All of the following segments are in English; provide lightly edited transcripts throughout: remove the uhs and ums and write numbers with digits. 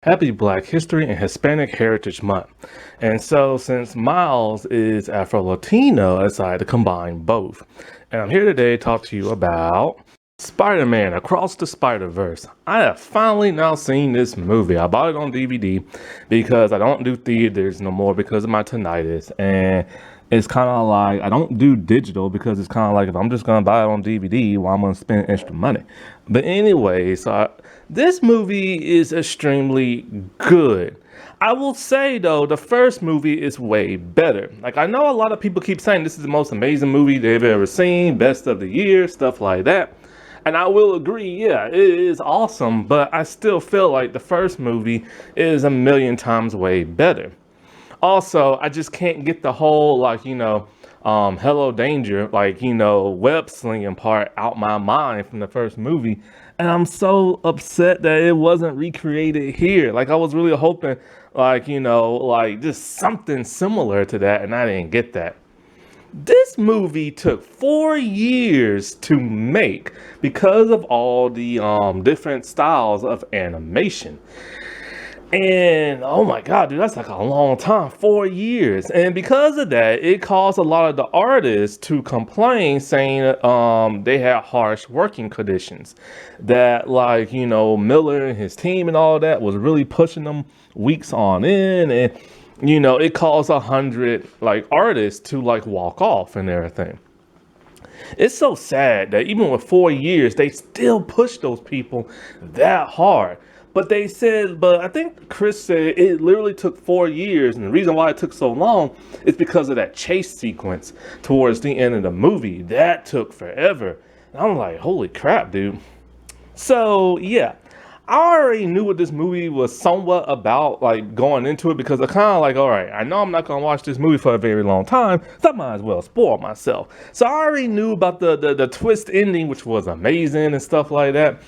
Happy Black History and Hispanic Heritage Month. And so, since Miles is Afro-Latino, I decided to combine both. And I'm here today to talk to you about Spider-Man Across the Spider-Verse. I have finally now seen this movie. I bought it on DVD because I don't do theaters no more because of my tinnitus. And it's kind of like I don't do digital because it's kind of like if I'm just going to buy it on DVD, well, I'm going to spend extra money. But anyway, this movie is extremely good. I will say though, the first movie is way better. Like I know a lot of people keep saying this is the most amazing movie they've ever seen, best of the year, stuff like that. And I will agree, yeah, it is awesome, but I still feel like the first movie is a million times way better. Also, I just can't get the whole Hello Danger, web slinging part out my mind from the first movie. And I'm so upset that it wasn't recreated here. Like I was really hoping just something similar to that, and I didn't get that. This movie took 4 years to make because of all the different styles of animation. And oh my God, dude, that's like a long time, 4 years. And because of that, it caused a lot of the artists to complain, saying they had harsh working conditions. That Miller and his team and all that was really pushing them weeks on end. And it caused 100 artists to walk off and everything. It's so sad that even with 4 years, they still push those people that hard. But I think Chris said it literally took 4 years. And the reason why it took so long is because of that chase sequence towards the end of the movie. That took forever. And I'm like, holy crap, dude. So, yeah. I already knew what this movie was somewhat about, going into it, because I kind of all right, I know I'm not going to watch this movie for a very long time, so I might as well spoil myself. So I already knew about the twist ending, which was amazing and stuff like that.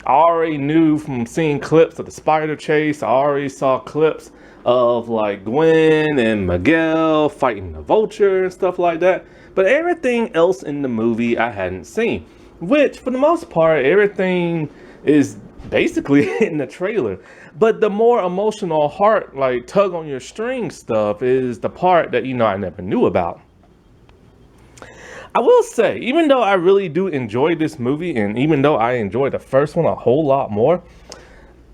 I already knew from seeing clips of the spider chase. I already saw clips of Gwen and Miguel fighting the vulture and stuff like that. But everything else in the movie I hadn't seen, which for the most part, everything is basically in the trailer. But the more emotional heart, tug on your string stuff is the part that, I never knew about. I will say, even though I really do enjoy this movie, and even though I enjoy the first one a whole lot more,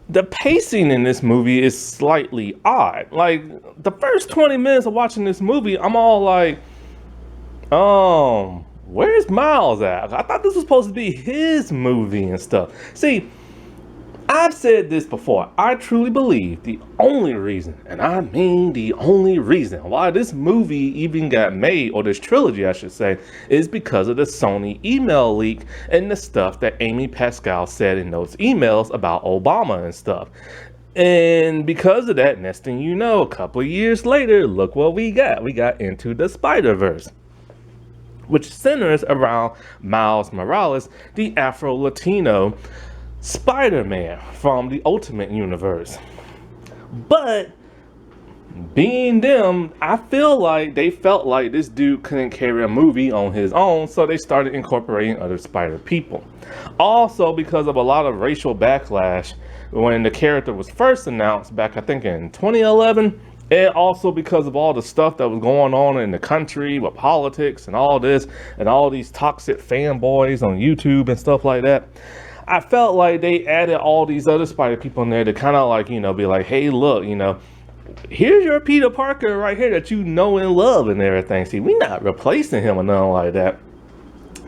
the pacing in this movie is slightly odd. The first 20 minutes of watching this movie, I'm all where's Miles at? I thought this was supposed to be his movie and stuff. See, I've said this before. I truly believe the only reason, and I mean the only reason, why this movie even got made, or this trilogy I should say, is because of the Sony email leak and the stuff that Amy Pascal said in those emails about Obama and stuff. And because of that, next thing you know, a couple of years later, look what we got. We got Into the Spider-Verse, which centers around Miles Morales, the Afro-Latino Spider-Man from the Ultimate Universe. But being them, I feel like they felt like this dude couldn't carry a movie on his own, so they started incorporating other Spider people. Also, because of a lot of racial backlash when the character was first announced back, I think in 2011, and also because of all the stuff that was going on in the country with politics and all this, and all these toxic fanboys on YouTube and stuff like that. I felt like they added all these other Spider people in there to kind of be like, hey, look, here's your Peter Parker right here that you know and love and everything. See, we're not replacing him or nothing like that.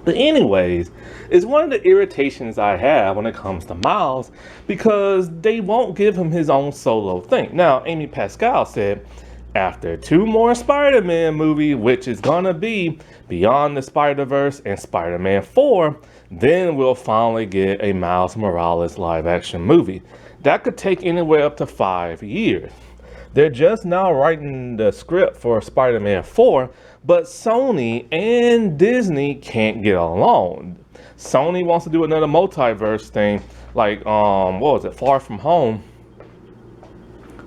But anyways, it's one of the irritations I have when it comes to Miles, because they won't give him his own solo thing. Now, Amy Pascal said, after 2 more Spider-Man movies, which is gonna be Beyond the Spider-Verse and Spider-Man 4, then we'll finally get a Miles Morales live-action movie. That could take anywhere up to 5 years. They're just now writing the script for Spider-Man 4, but Sony and Disney can't get along. Sony wants to do another multiverse thing, Far From Home.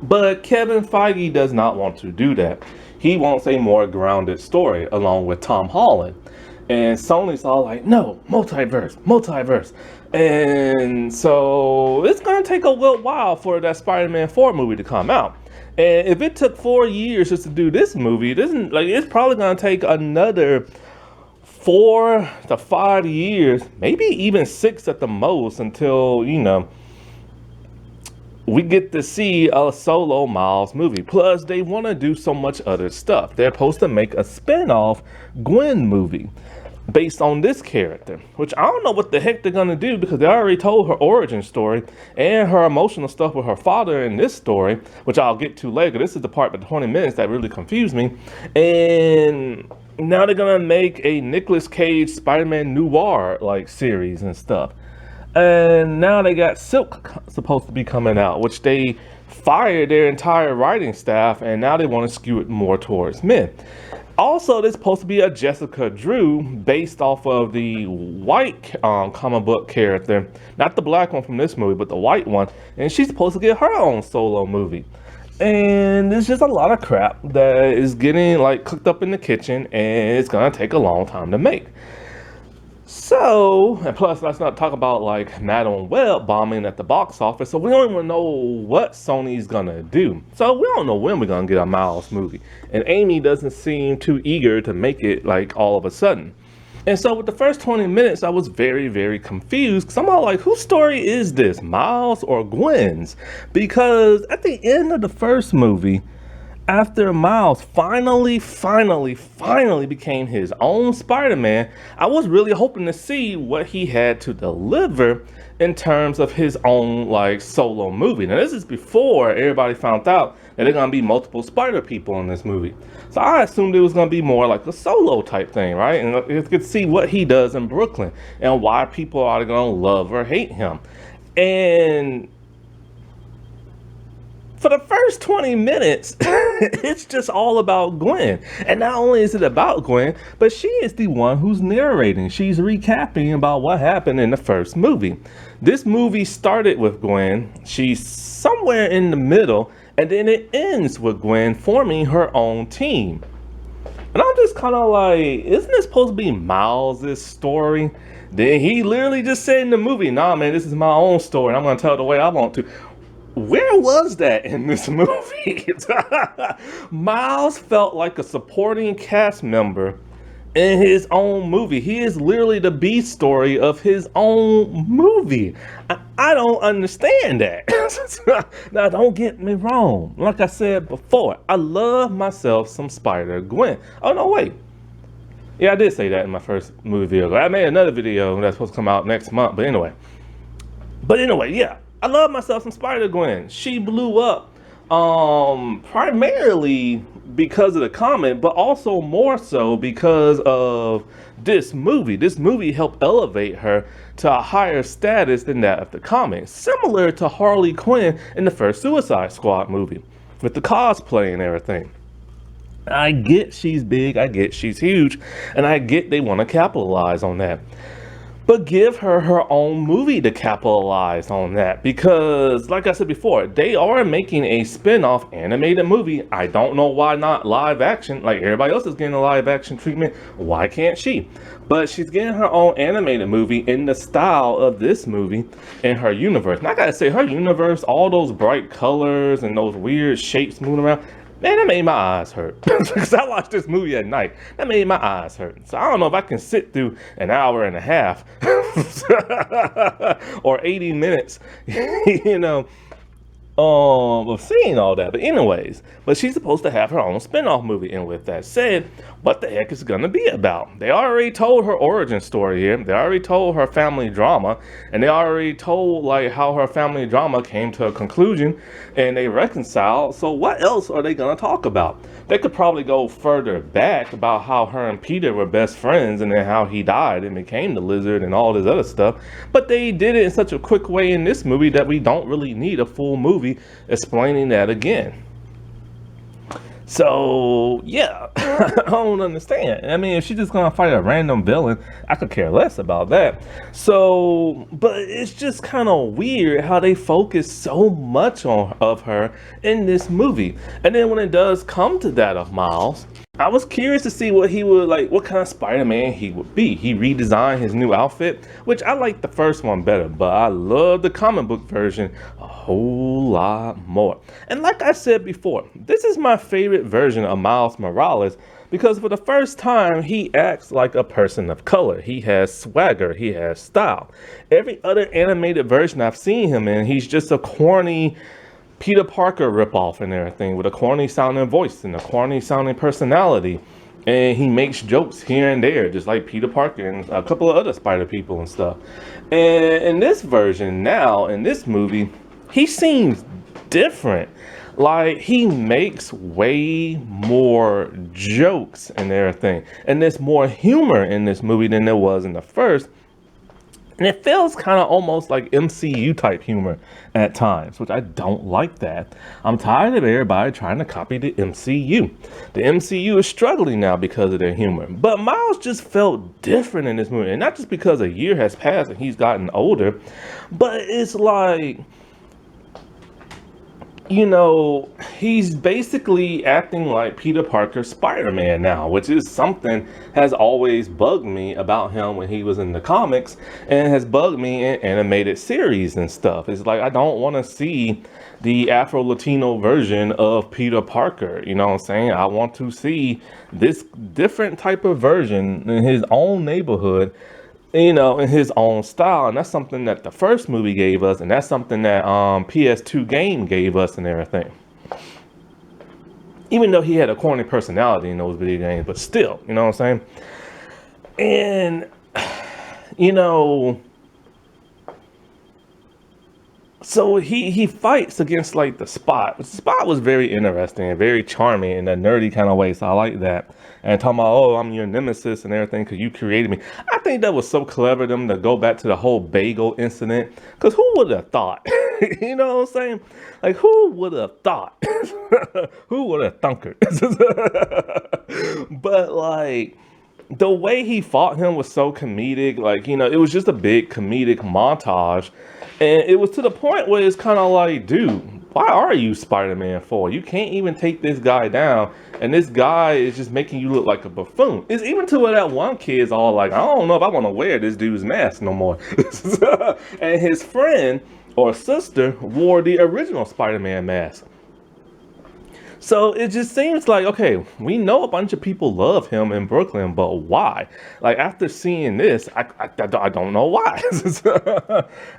But Kevin Feige does not want to do that. He wants a more grounded story along with Tom Holland. And Sony's all like, no, multiverse, multiverse. And so it's going to take a little while for that Spider-Man 4 movie to come out. And if it took 4 years just to do this movie, it's probably going to take another 4 to 5 years, maybe even 6 at the most, until, we get to see a solo Miles movie. Plus, they want to do so much other stuff. They're supposed to make a spin-off Gwen movie based on this character, which I don't know what the heck they're gonna do, because they already told her origin story and her emotional stuff with her father in this story, which I'll get to later. This is the part of the 20 minutes that really confused me. And now they're gonna make a Nicolas Cage Spider-Man noir like series and stuff. And now they got Silk supposed to be coming out, which they fired their entire writing staff, and now they want to skew it more towards men. Also, there's supposed to be a Jessica Drew based off of the white comic book character, not the black one from this movie, but the white one, and she's supposed to get her own solo movie. And there's just a lot of crap that is getting cooked up in the kitchen, and it's gonna take a long time to make. So, and plus, let's not talk about Madam Web bombing at the box office. So we don't even know what Sony's gonna do. So we don't know when we're gonna get a Miles movie. And Amy doesn't seem too eager to make it all of a sudden. And so with the first 20 minutes, I was very, very confused. Because I'm all like, whose story is this? Miles or Gwen's? Because at the end of the first movie, after Miles finally became his own Spider-Man, I was really hoping to see what he had to deliver in terms of his own solo movie. Now this is before everybody found out that there are gonna be multiple Spider people in this movie. So I assumed it was gonna be more like a solo type thing, right? And you could see what he does in Brooklyn and why people are gonna love or hate him. And for the first 20 minutes, it's just all about Gwen. And not only is it about Gwen, but she is the one who's narrating. She's recapping about what happened in the first movie. This movie started with Gwen. She's somewhere in the middle, and then it ends with Gwen forming her own team. And I'm just kind of like, isn't this supposed to be Miles' story? Then he literally just said in the movie, nah, man, this is my own story. I'm going to tell it the way I want to. Where was that in this movie? Miles felt like a supporting cast member in his own movie. He is literally the B story of his own movie. I don't understand that. Now, don't get me wrong. Like I said before, I love myself some Spider-Gwen. Oh, no, wait. Yeah, I did say that in my first movie video. I made another video that's supposed to come out next month. But anyway, yeah. I love myself some Spider-Gwen. She blew up primarily because of the comic, but also more so because of this movie. This movie helped elevate her to a higher status than that of the comic, similar to Harley Quinn in the first Suicide Squad movie with the cosplay and everything. I get she's big, I get she's huge, and I get they want to capitalize on that. But give her her own movie to capitalize on that, because like I said before, they are making a spin-off animated movie. I don't know why not live action, like everybody else is getting a live action treatment. Why can't she? But she's getting her own animated movie in the style of this movie in her universe. And I gotta say, her universe, all those bright colors and those weird shapes moving around, man, that made my eyes hurt. Because I watched this movie at night. That made my eyes hurt. So I don't know if I can sit through an hour and a half or 80 minutes, of seeing all that. But anyways, she's supposed to have her own spin-off movie. And with that said, what the heck is it gonna be about? They already told her origin story here. They already told her family drama, and they already told how her family drama came to a conclusion and they reconciled. So what else are they gonna talk about? They could probably go further back about how her and Peter were best friends and then how he died and became the Lizard and all this other stuff. But they did it in such a quick way in this movie that we don't really need a full movie explaining that again. So yeah, I don't understand. I mean, if she's just gonna fight a random villain, I could care less about that. So, but it's just kind of weird how they focus so much of her in this movie. And then when it does come to that of Miles, I was curious to see what he would like, what kind of Spider-Man he would be. He redesigned his new outfit, which I like the first one better, but I love the comic book version a whole lot more. And like I said before, this is my favorite version of Miles Morales because for the first time, he acts like a person of color. He has swagger, he has style. Every other animated version I've seen him in, he's just a corny Peter Parker ripoff and everything with a corny sounding voice and a corny sounding personality. And he makes jokes here and there, just like Peter Parker and a couple of other Spider people and stuff. And in this version now, in this movie, he seems different. Like he makes way more jokes and everything. And there's more humor in this movie than there was in the first. And it feels kind of almost like MCU type humor at times, which I don't like that. I'm tired of everybody trying to copy the MCU. The MCU is struggling now because of their humor. But Miles just felt different in this movie. And not just because a year has passed and he's gotten older, but it's like, you know, he's basically acting like Peter Parker Spider-Man now, which is something has always bugged me about him when he was in the comics and has bugged me in animated series and stuff. It's like, I don't want to see the Afro-Latino version of Peter Parker, you know what I'm saying? I want to see this different type of version in his own neighborhood, you know, in his own style. And that's something that the first movie gave us, and that's something that PS2 game gave us and everything. Even though he had a corny personality in those video games, but still, you know what I'm saying? And you know, so he fights against like the Spot. The Spot was very interesting and very charming in a nerdy kind of way, so I like that. And talking about, oh, I'm your nemesis and everything because you created me. I think that was so clever of them to go back to the whole bagel incident. Because who would have thought? You know what I'm saying? Like, who would have thought? Who would have thunkered? But like, the way he fought him was so comedic. Like, you know, it was just a big comedic montage. And it was to the point where it's kind of like, dude, why are you Spider-Man for? You can't even take this guy down. And this guy is just making you look like a buffoon. It's even to where that one kid's all like, I don't know if I want to wear this dude's mask no more. And his friend or sister wore the original Spider-Man mask. So it just seems like, okay, we know a bunch of people love him in Brooklyn, but why? Like, after seeing this, I don't know why.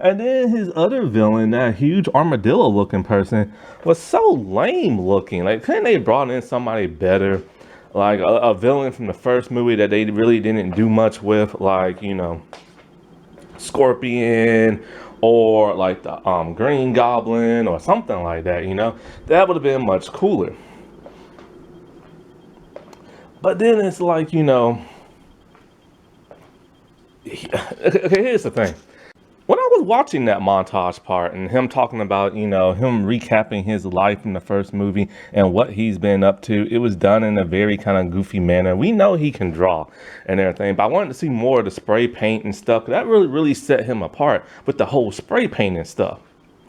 And then his other villain, that huge armadillo looking person, was so lame looking. Like, couldn't they brought in somebody better? Like a villain from the first movie that they really didn't do much with, like, you know, Scorpion, or like the Green Goblin or something like that, you know? That would have been much cooler. But then it's like, you know, okay, here's the thing. When I was watching that montage part and him talking about, you know, him recapping his life in the first movie and what he's been up to, it was done in a very kind of goofy manner. We know he can draw and everything, but I wanted to see more of the spray paint and stuff. That really set him apart with the whole spray paint and stuff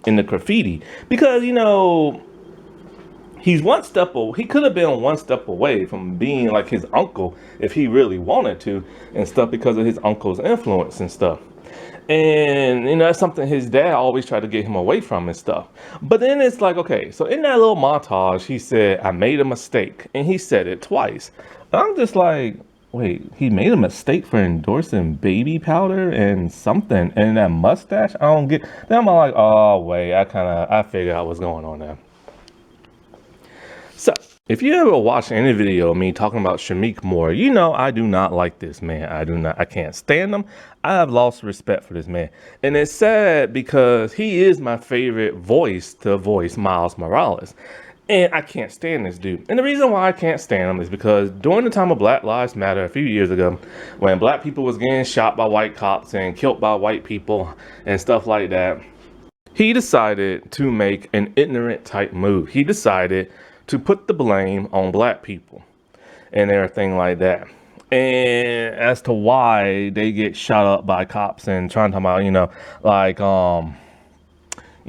in the graffiti. Because, you know, he could have been one step away from being like his uncle if he really wanted to and stuff because of his uncle's influence and stuff. And, you know, that's something his dad always tried to get him away from and stuff. But then it's like, okay, so in that little montage, he said, I made a mistake. And he said it twice. And I'm just like, wait, he made a mistake for endorsing baby powder and something. And that mustache, I don't get. Then I'm like, oh, wait, I figured out what's going on there. So, if you ever watch any video of me talking about Shameik Moore, you know I do not like this man. I can't stand him. I have lost respect for this man. And it's sad because he is my favorite voice to voice Miles Morales. And I can't stand this dude. And the reason why I can't stand him is because during the time of Black Lives Matter a few years ago, when black people was getting shot by white cops and killed by white people and stuff like that, he decided to make an ignorant type move. He decided to put the blame on black people and everything like that. And as to why they get shot up by cops and trying to talk about, you know, like,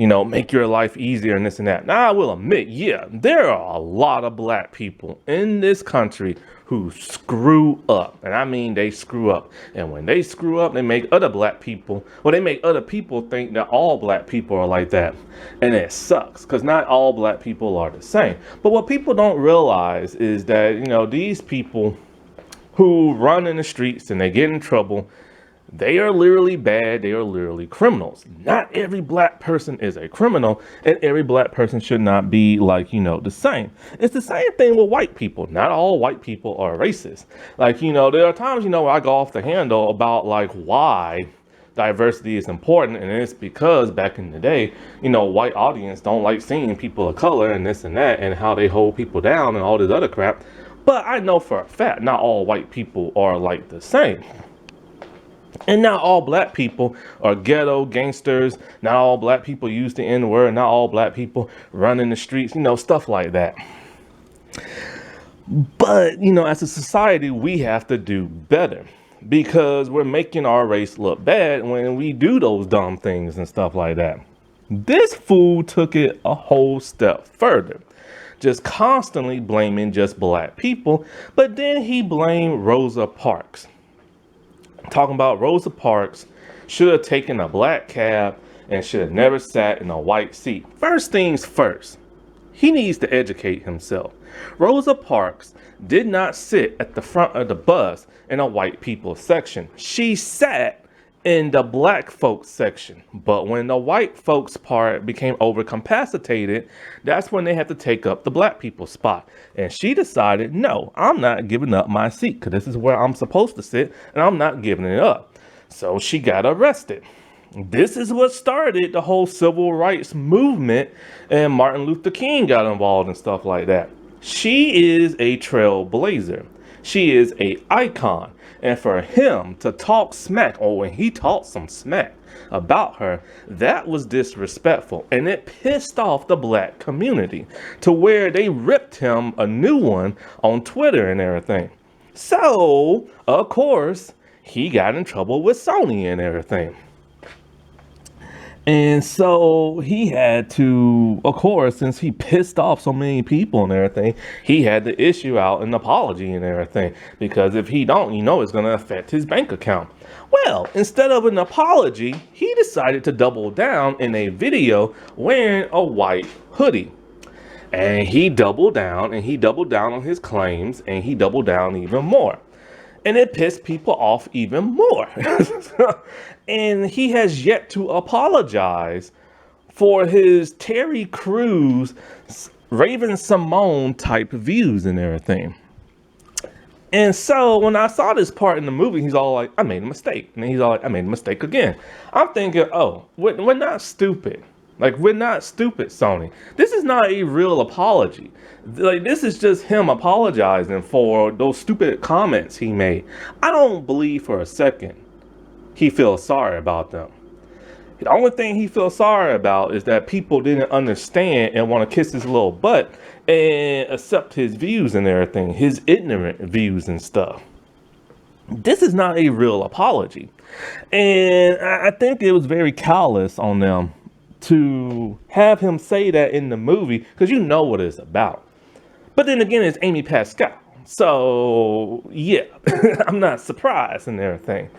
make your life easier and this and that. Now, I will admit, yeah, there are a lot of black people in this country who screw up. And I mean, they screw up. And when they screw up, they make other black people, well, they make other people think that all black people are like that. And it sucks because not all black people are the same. But what people don't realize is that, these people who run in the streets and they get in trouble, they are literally bad. They are literally criminals. Not every black person is a criminal, and every black person should not be the same. It's the same thing with white people. Not all white people are racist. There are times, where I go off the handle about why diversity is important. And it's because back in the day, white audience don't like seeing people of color and this and that and how they hold people down and all this other crap. But I know for a fact, not all white people are the same. And not all black people are ghetto gangsters. Not all black people use the N-word. Not all black people run in the streets, stuff like that. But, as a society, we have to do better because we're making our race look bad when we do those dumb things and stuff like that. This fool took it a whole step further, just constantly blaming just black people. But then he blamed Rosa Parks. Talking about Rosa Parks should have taken a black cab and should have never sat in a white seat. First things first, he needs to educate himself. Rosa Parks did not sit at the front of the bus in a white people section. She sat in the black folks section. But when the white folks part became overcapacitated, that's when they had to take up the black people spot. And she decided, no, I'm not giving up my seat because this is where I'm supposed to sit and I'm not giving it up. So she got arrested. This is what started the whole civil rights movement, and Martin Luther King got involved and stuff like that. She is a trailblazer. She is a icon. And for him to talk smack, or when he talked some smack about her, that was disrespectful. And it pissed off the black community to where they ripped him a new one on Twitter and everything. So, of course, he got in trouble with Sony and everything. And so he had to, of course, since he pissed off so many people and everything, he had to issue out an apology and everything. Because if he don't, it's going to affect his bank account. Well, instead of an apology, he decided to double down in a video wearing a white hoodie. And he doubled down on his claims, and he doubled down even more. And it pissed people off even more. And he has yet to apologize for his Terry Crews, Raven Simone type views and everything. And so when I saw this part in the movie, he's all like, I made a mistake. And then he's all like, I made a mistake again. I'm thinking, oh, we're not stupid. We're not stupid, Sony. This is not a real apology. This is just him apologizing for those stupid comments he made. I don't believe for a second he feels sorry about them. The only thing he feels sorry about is that people didn't understand and want to kiss his little butt and accept his views and everything, his ignorant views and stuff. This is not a real apology. And I think it was very callous on them to have him say that in the movie, because you know what it's about. But then again, it's Amy Pascal. So, yeah, I'm not surprised and everything.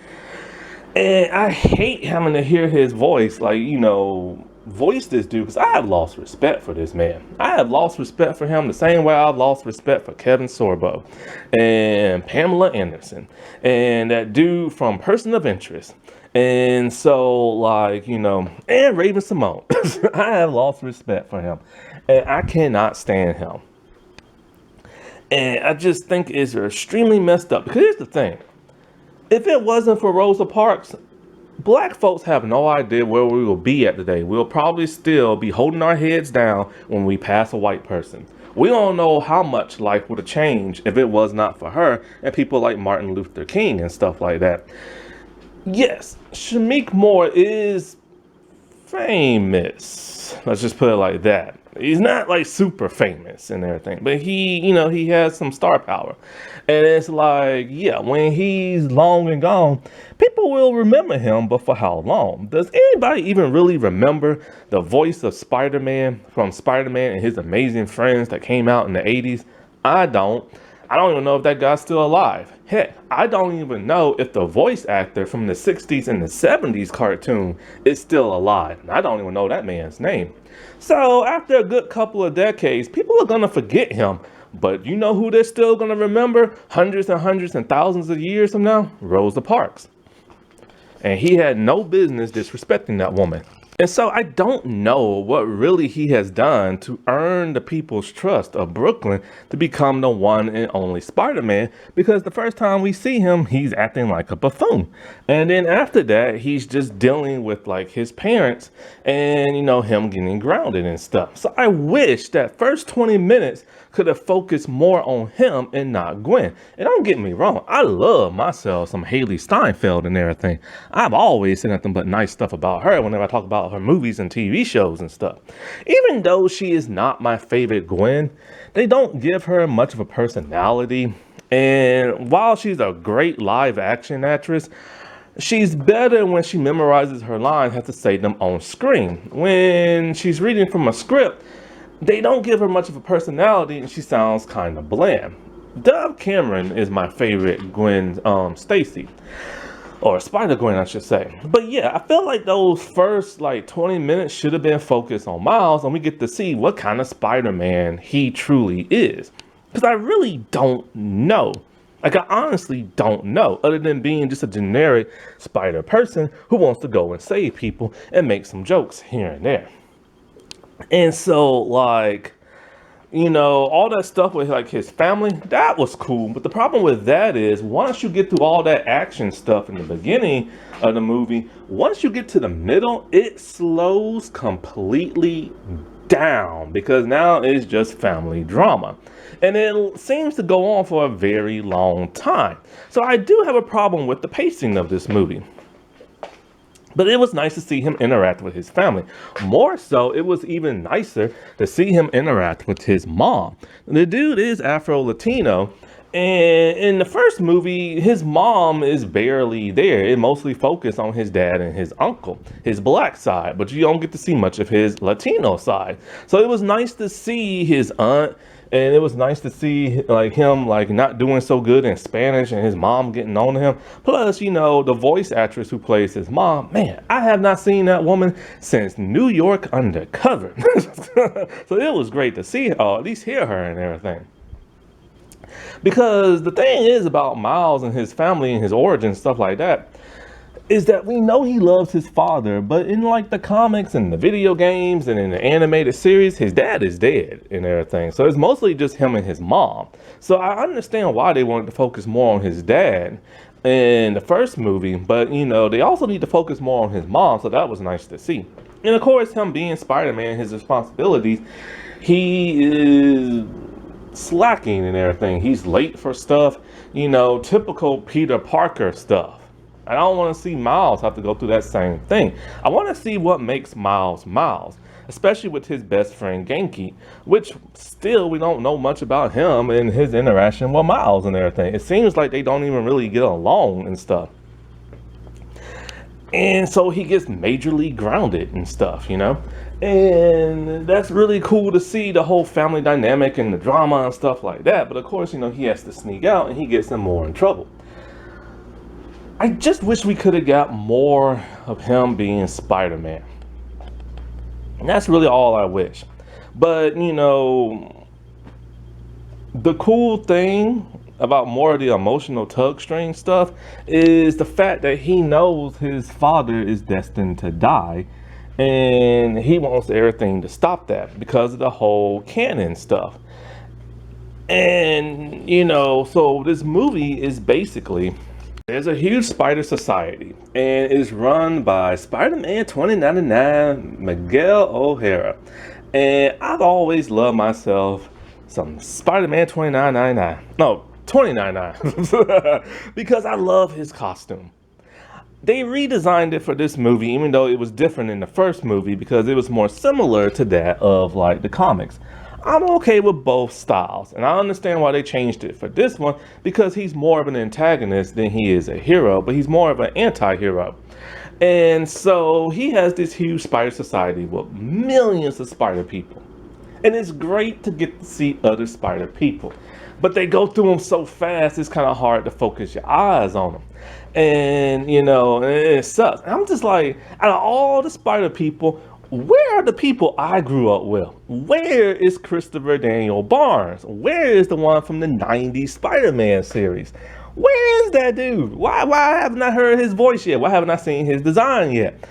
And I hate having to hear his voice, voice this dude, because I have lost respect for this man. I have lost respect for him the same way I've lost respect for Kevin Sorbo and Pamela Anderson and that dude from Person of Interest. And so, and Raven Simone. I have lost respect for him. And I cannot stand him. And I just think it's extremely messed up. Because here's the thing. If it wasn't for Rosa Parks, black folks have no idea where we will be at today. We'll probably still be holding our heads down when we pass a white person. We don't know how much life would have changed if it was not for her and people like Martin Luther King and stuff like that. Yes, Shameik Moore is famous. Let's just put it like that. He's not like super famous and everything, but he has some star power. And it's like, yeah, when he's long and gone, people will remember him, but for how long? Does anybody even really remember the voice of Spider-Man from Spider-Man and His Amazing Friends that came out in the 80s? I don't. I don't even know if that guy's still alive. Heck, I don't even know if the voice actor from the 60s and the 70s cartoon is still alive. And I don't even know that man's name. So after a good couple of decades, people are going to forget him. But you know who they're still going to remember hundreds and thousands of years from now? Rosa Parks. And he had no business disrespecting that woman. And so I don't know what really he has done to earn the people's trust of Brooklyn to become the one and only Spider-Man, because the first time we see him, he's acting like a buffoon. And then after that, he's just dealing with like his parents and, him getting grounded and stuff. So I wish that first 20 minutes could have focused more on him and not Gwen. And don't get me wrong, I love myself some Haley Steinfeld and everything. I've always said nothing but nice stuff about her whenever I talk about her movies and TV shows and stuff. Even though she is not my favorite Gwen, they don't give her much of a personality. And while she's a great live action actress, she's better when she memorizes her lines, has to say them on screen. When she's reading from a script, they don't give her much of a personality and she sounds kind of bland. Dove Cameron is my favorite Gwen Stacy. Or Spider-Gwen, I should say. But yeah, I feel like those first 20 minutes should have been focused on Miles, and we get to see what kind of Spider-Man he truly is. Because I really don't know. I honestly don't know, other than being just a generic spider person who wants to go and save people and make some jokes here and there. And so, all that stuff with his family, that was cool. But the problem with that is once you get through all that action stuff in the beginning of the movie, once you get to the middle, it slows completely down because now it's just family drama. And it seems to go on for a very long time. So I do have a problem with the pacing of this movie. But it was nice to see him interact with his family. More so, it was even nicer to see him interact with his mom. The dude is Afro-Latino, and in the first movie, his mom is barely there. It mostly focused on his dad and his uncle, his black side, but you don't get to see much of his Latino side. So it was nice to see his aunt. And it was nice to see him not doing so good in Spanish and his mom getting on to him. Plus, the voice actress who plays his mom, man, I have not seen that woman since New York Undercover. So it was great to see her, or at least hear her and everything. Because the thing is about Miles and his family and his origin, stuff like that, is that we know he loves his father, but in the comics and the video games and in the animated series, his dad is dead and everything. So it's mostly just him and his mom. So I understand why they wanted to focus more on his dad in the first movie, but they also need to focus more on his mom. So that was nice to see. And of course, him being Spider-Man, his responsibilities, he is slacking and everything. He's late for stuff, typical Peter Parker stuff. I don't want to see Miles have to go through that same thing. I want to see what makes Miles Miles, especially with his best friend Genki, which still we don't know much about him and his interaction with Miles and everything. It seems like they don't even really get along and stuff. And so he gets majorly grounded and stuff, And that's really cool to see the whole family dynamic and the drama and stuff like that. But of course, he has to sneak out and he gets in more in trouble. I just wish we could have got more of him being Spider-Man. And that's really all I wish. But, the cool thing about more of the emotional tug string stuff is the fact that he knows his father is destined to die. And he wants everything to stop that because of the whole canon stuff. And, so this movie is basically... There's a huge spider society, and it's run by Spider-Man 2099, Miguel O'Hara. And I've always loved myself some Spider-Man 2999. No, 2099. Because I love his costume. they redesigned it for this movie, even though it was different in the first movie because it was more similar to that of like the comics. I'm okay with both styles, and I understand why they changed it for this one because he's more of an antagonist than he is a hero, but he's more of an anti-hero. And so he has this huge spider society with millions of spider people. And it's great to get to see other spider people. But they go through them so fast, it's kind of hard to focus your eyes on them. And, you know, it sucks. And I'm just like, out of all the spider people, where are the people I grew up with? Where is Christopher Daniel Barnes? Where is the one from the 90s Spider-Man series? Where is that dude? Why haven't I heard his voice yet? Why haven't I seen his design yet?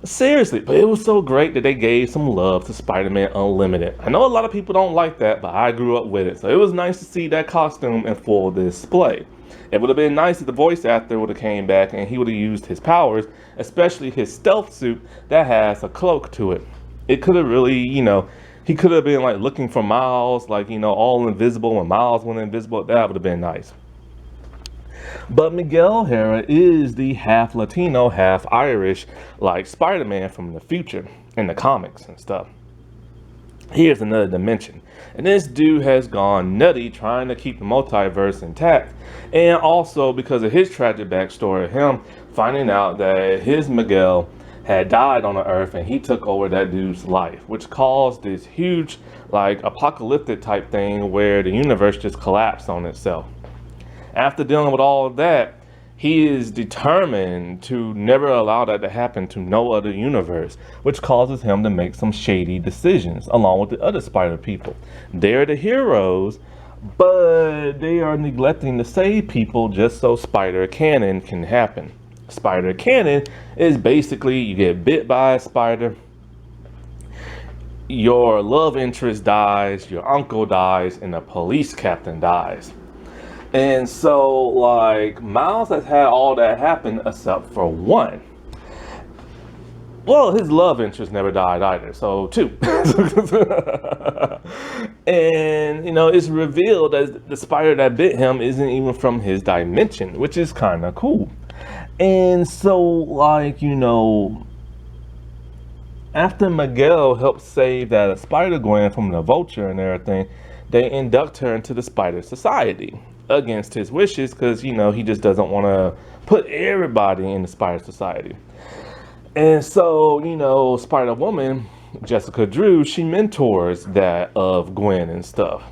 Seriously, but it was so great that they gave some love to Spider-Man Unlimited. I know a lot of people don't like that, but I grew up with it. So it was nice to see that costume in full display. It would have been nice if the voice actor would have came back and he would have used his powers, especially his stealth suit that has a cloak to it. It could have really, you know, he could have been like looking for Miles, like, you know, all invisible when Miles went invisible. That would have been nice. But Miguel O'Hara is the half Latino, half Irish, like Spider-Man from the future in the comics and stuff. Here's another dimension. And this dude has gone nutty trying to keep the multiverse intact. And also because of his tragic backstory, him finding out that his Miguel had died on the earth and he took over that dude's life, which caused this huge, like, apocalyptic type thing where the universe just collapsed on itself. After dealing with all of that, he is determined to never allow that to happen to no other universe, which causes him to make some shady decisions along with the other spider people. They're the heroes, but they are neglecting to save people just so spider canon can happen. Spider canon is basically you get bit by a spider, your love interest dies, your uncle dies, and the police captain dies. And so, like, Miles has had all that happen except for one. Well, his love interest never died either, so two. And, you know, it's revealed that the spider that bit him isn't even from his dimension, which is kind of cool. And so, like, you know, after Miguel helps save that Spider-Gwen from the Vulture and everything, they induct her into the Spider Society against his wishes because, you know, he just doesn't want to put everybody in the Spider Society. And so, you know, Spider-Woman, Jessica Drew, she mentors that of Gwen and stuff.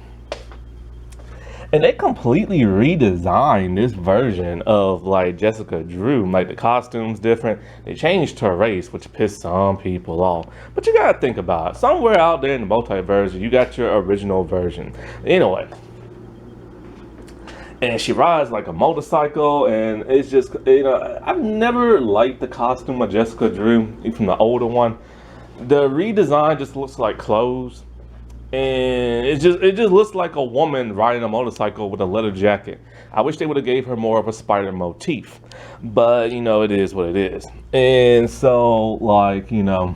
And they completely redesigned this version of, like, Jessica Drew. Like, the costume's different. They changed her race, which pissed some people off. But you gotta think about it. Somewhere out there in the multiverse, you got your original version. Anyway. And she rides like a motorcycle, and it's just, you know, I've never liked the costume of Jessica Drew, even the older one. The redesign just looks like clothes, and it just looks like a woman riding a motorcycle with a leather jacket. I wish they would have gave her more of a spider motif, but, you know, it is what it is. And so, like, you know,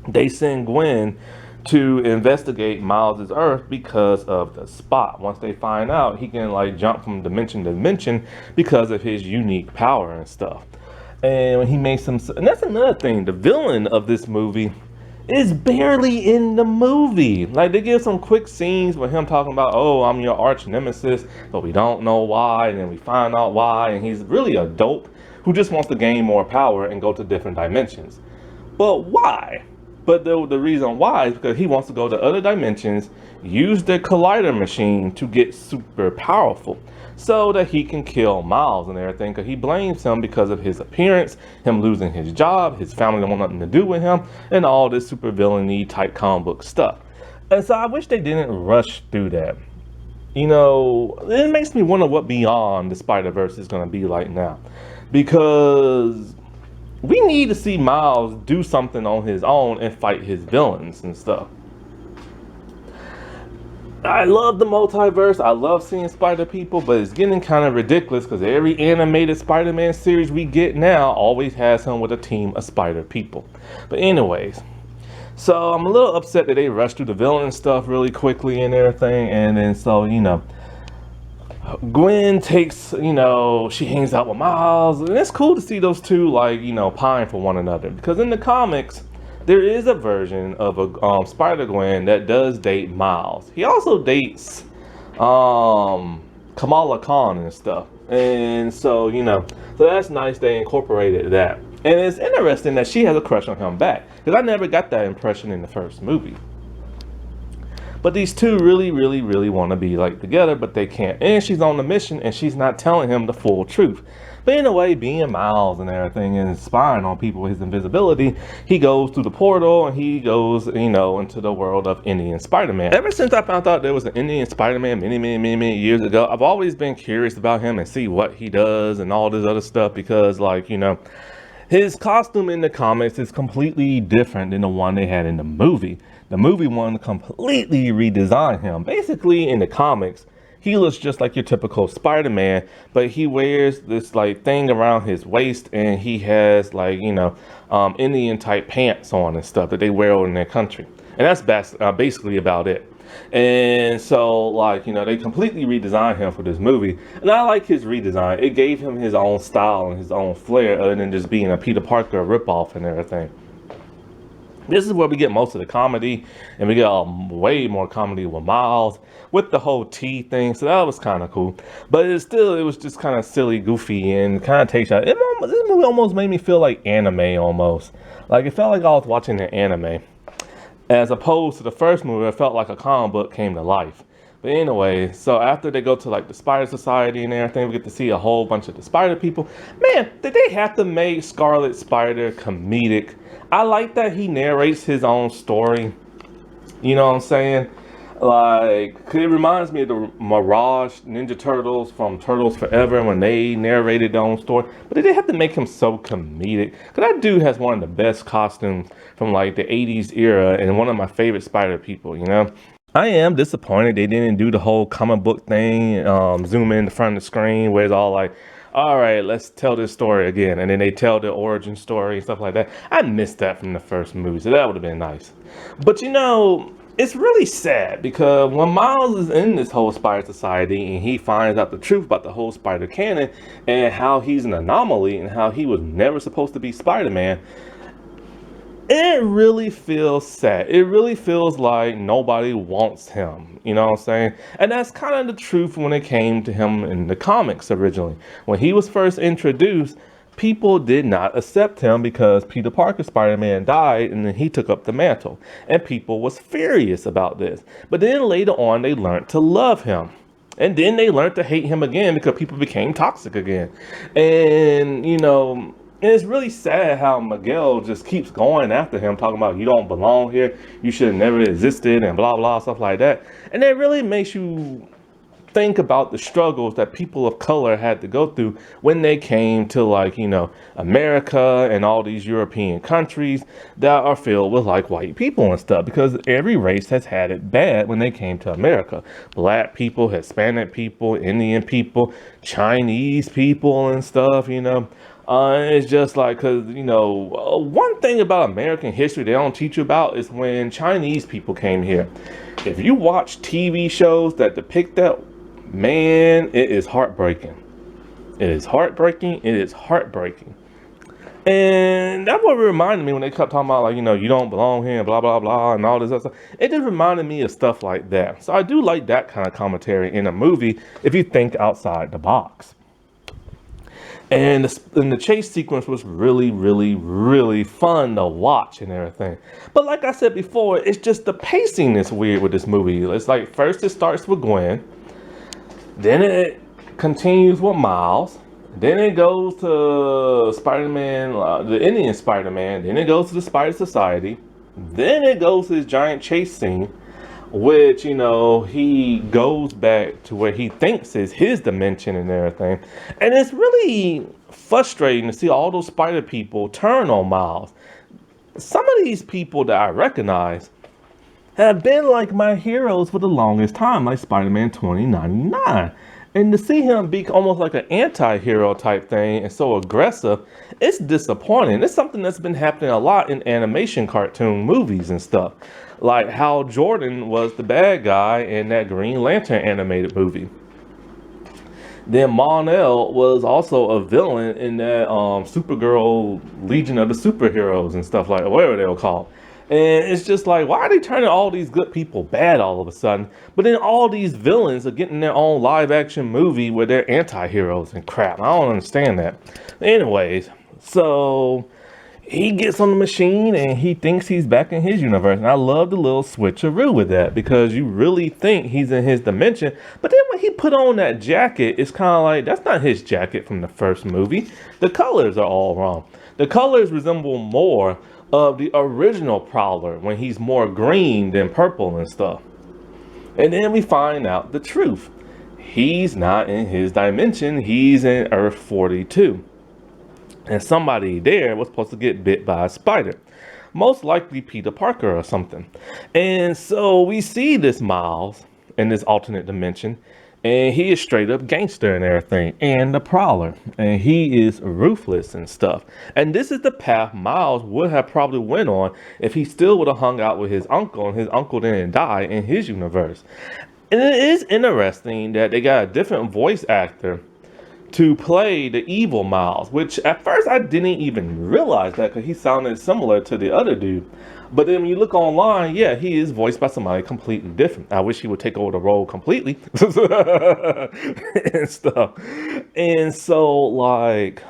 they send Gwen to investigate Miles's Earth because of the spot. Once they find out, he can, like, jump from dimension to dimension because of his unique power and stuff. And he makes some, and that's another thing. The villain of this movie is barely in the movie. Like, they give some quick scenes with him talking about, oh, I'm your arch nemesis, but we don't know why, and then we find out why, and he's really a dope who just wants to gain more power and go to different dimensions. But why? But the reason why is because he wants to go to other dimensions, use the collider machine to get super powerful so that he can kill Miles and everything, because he blames him because of his appearance, him losing his job, his family don't want nothing to do with him, and all this super villainy type comic book stuff. And so I wish they didn't rush through that. You know, it makes me wonder what Beyond the Spider-Verse is going to be like now, because we need to see Miles do something on his own and fight his villains and stuff. I love the multiverse. I love seeing spider people, but it's getting kind of ridiculous because every animated Spider-Man series we get now always has him with a team of spider people. But anyways, so I'm a little upset that they rushed through the villain stuff really quickly and everything. And then, so, you know, Gwen takes, she hangs out with Miles, and it's cool to see those two, like, pine for one another. Because in the comics, there is a version of a Spider-Gwen that does date Miles. He also dates Kamala Khan and stuff. And so, so that's nice they incorporated that. And it's interesting that she has a crush on him back. Because I never got that impression in the first movie. But these two really want to be like together, but they can't. And she's on the mission and she's not telling him the full truth. But in a way, being Miles and everything and spying on people with his invisibility, he goes through the portal and he goes, into the world of Indian Spider-Man. Ever since I found out there was an Indian Spider-Man many years ago, I've always been curious about him and see what he does and all this other stuff because, like, his costume in the comics is completely different than the one they had in the movie. The movie one completely redesigned him. Basically, in the comics, he looks just like your typical Spider-Man, but he wears this like thing around his waist, and he has like Indian type pants on and stuff that they wear in their country, and that's basically about it. And so, like, they completely redesigned him for this movie, and I like his redesign. It gave him his own style and his own flair, other than just being a Peter Parker ripoff and everything. This is where we get most of the comedy, and we get way more comedy with Miles, with the whole tea thing, so that was kind of cool. But it was just kind of silly, goofy, and kind of takes out. This movie almost made me feel like anime, almost. Like, it felt like I was watching an anime. As opposed to the first movie, it felt like a comic book came to life. But anyway, so after they go to like the Spider Society and everything, we get to see a whole bunch of the Spider people. Man, did they have to make Scarlet Spider comedic? I like that he narrates his own story. You know what I'm saying? Like, it reminds me of the Mirage Ninja Turtles from Turtles Forever when they narrated their own story. But did they have to make him so comedic? Because that dude has one of the best costumes from like the 80s era and one of my favorite Spider people, I am disappointed they didn't do the whole comic book thing, zoom in the front of the screen where it's all like, all right, let's tell this story again. And then they tell the origin story and stuff like that. I missed that from the first movie, so that would have been nice. But it's really sad because when Miles is in this whole Spider Society and he finds out the truth about the whole Spider canon and how he's an anomaly and how he was never supposed to be Spider-Man, it really feels sad. It really feels like nobody wants him. You know what I'm saying? And that's kind of the truth when it came to him in the comics originally. When he was first introduced, people did not accept him because Peter Parker Spider-Man died and then he took up the mantle. And people was furious about this. But then later on, they learned to love him. And then they learned to hate him again because people became toxic again. And, and it's really sad how Miguel just keeps going after him, talking about you don't belong here, you should have never existed, and blah, blah, stuff like that. And it really makes you think about the struggles that people of color had to go through when they came to, like, America and all these European countries that are filled with like white people and stuff, because every race has had it bad when they came to America. Black people, Hispanic people, Indian people, Chinese people and stuff, it's just like, because, one thing about American history they don't teach you about is when Chinese people came here. If you watch TV shows that depict that, man, it is heartbreaking. It is heartbreaking. It is heartbreaking. And that's what reminded me when they kept talking about, like, you don't belong here, blah, blah, blah, and all this other stuff. It just reminded me of stuff like that. So I do like that kind of commentary in a movie if you think outside the box. And the chase sequence was really fun to watch and everything. But like I said before, it's just the pacing is weird with this movie. It's like, first it starts with Gwen, then it continues with Miles, then it goes to Spider-Man, the Indian Spider-Man, then it goes to the Spider Society, then it goes to this giant chase scene, which, he goes back to where he thinks is his dimension and everything. And it's really frustrating to see all those Spider people turn on Miles. Some of these people that I recognize have been like my heroes for the longest time, like Spider-Man 2099. And to see him be almost like an anti-hero type thing and so aggressive, it's disappointing. It's something that's been happening a lot in animation cartoon movies and stuff. Like how Jordan was the bad guy in that Green Lantern animated movie. Then Mon-El was also a villain in that Supergirl Legion of the Superheroes and stuff like whatever they were called. And it's just like, why are they turning all these good people bad all of a sudden? But then all these villains are getting their own live action movie where they're anti-heroes and crap. I don't understand that. Anyways, so he gets on the machine and he thinks he's back in his universe. And I love the little switcheroo with that, because you really think he's in his dimension. But then when he put on that jacket, it's kind of like, that's not his jacket from the first movie. The colors are all wrong. The colors resemble more of the original Prowler when he's more green than purple and stuff. And then we find out the truth. He's not in his dimension. He's in Earth 42. And somebody there was supposed to get bit by a spider. Most likely Peter Parker or something. And so we see this Miles in this alternate dimension. And he is straight up gangster and everything. And the Prowler. And he is ruthless and stuff. And this is the path Miles would have probably went on if he still would have hung out with his uncle. And his uncle didn't die in his universe. And it is interesting that they got a different voice actor to play the evil Miles, which at first I didn't even realize that, because he sounded similar to the other dude. But then when you look online, yeah, he is voiced by somebody completely different. I wish he would take over the role completely and stuff. And so, like,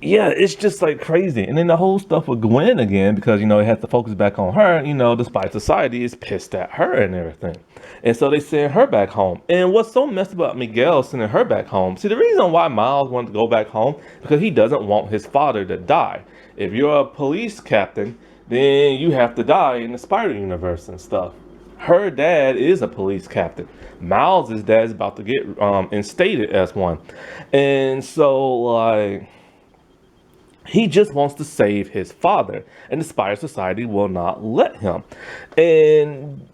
yeah, it's just like crazy. And then the whole stuff with Gwen again, because, you know, it has to focus back on her, you know, despite society is pissed at her and everything. And so they send her back home. And what's so messed about Miguel sending her back home, see, the reason why Miles wanted to go back home, because he doesn't want his father to die. If you're a police captain, then you have to die in the Spider universe and stuff. Her dad is a police captain. Miles' dad is about to get instated as one. And so, like, he just wants to save his father, and the Spider Society will not let him. And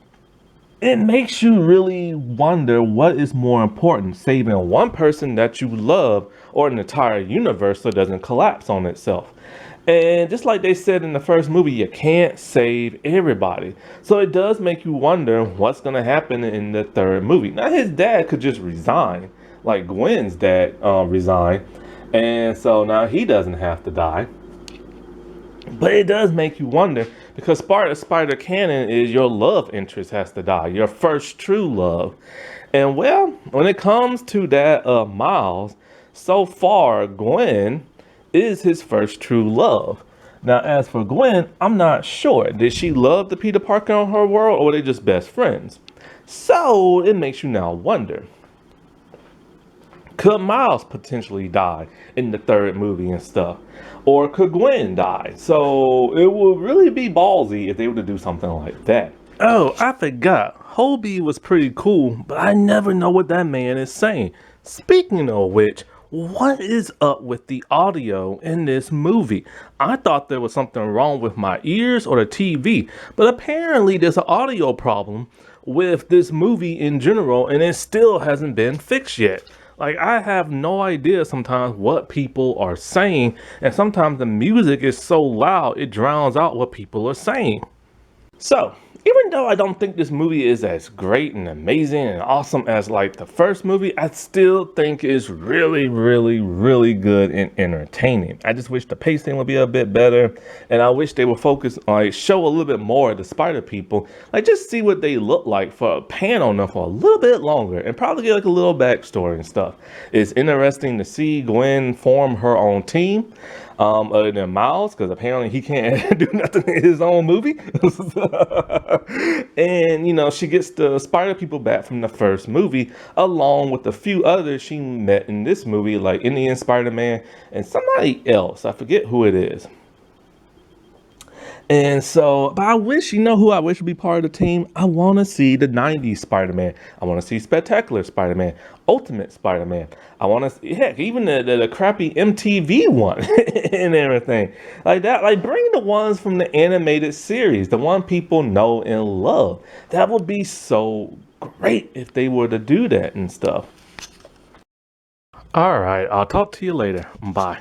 it makes you really wonder, what is more important, saving one person that you love or an entire universe so it doesn't collapse on itself? And just like they said in the first movie, you can't save everybody. So it does make you wonder what's going to happen in the third movie. Now, his dad could just resign, like Gwen's dad resigned. And so now he doesn't have to die. But it does make you wonder, because part of Spider canon is your love interest has to die, your first true love. And well, when it comes to that Miles, so far Gwen is his first true love. Now, as for Gwen, I'm not sure. Did she love the Peter Parker in her world, or were they just best friends? So it makes you now wonder, could Miles potentially die in the third movie and stuff? Or could Gwen die? So it would really be ballsy if they were to do something like that. Oh, I forgot. Hobie was pretty cool, but I never know what that man is saying. Speaking of which, what is up with the audio in this movie? I thought there was something wrong with my ears or the TV, but apparently there's an audio problem with this movie in general, and it still hasn't been fixed yet. Like, I have no idea sometimes what people are saying, and sometimes the music is so loud it drowns out what people are saying. So, even though I don't think this movie is as great and amazing and awesome as like the first movie, I still think it's really, really, really good and entertaining. I just wish the pacing would be a bit better, and I wish they would focus on, like, show a little bit more of the Spider people, like just see what they look like for a panel enough for a little bit longer, and probably get like a little backstory and stuff. It's interesting to see Gwen form her own team. Other than Miles, because apparently he can't do nothing in his own movie. And, you know, she gets the Spider people back from the first movie, along with a few others she met in this movie, like Indian Spider-Man and somebody else. I forget who it is. And so, but I wish, you know who I wish would be part of the team? I want to see the 90s Spider-Man. I want to see Spectacular Spider-Man, Ultimate Spider-Man. I want to see, heck, even the crappy MTV one and everything. Like that, like bring the ones from the animated series, the one people know and love. That would be so great if they were to do that and stuff. All right, I'll talk to you later. Bye.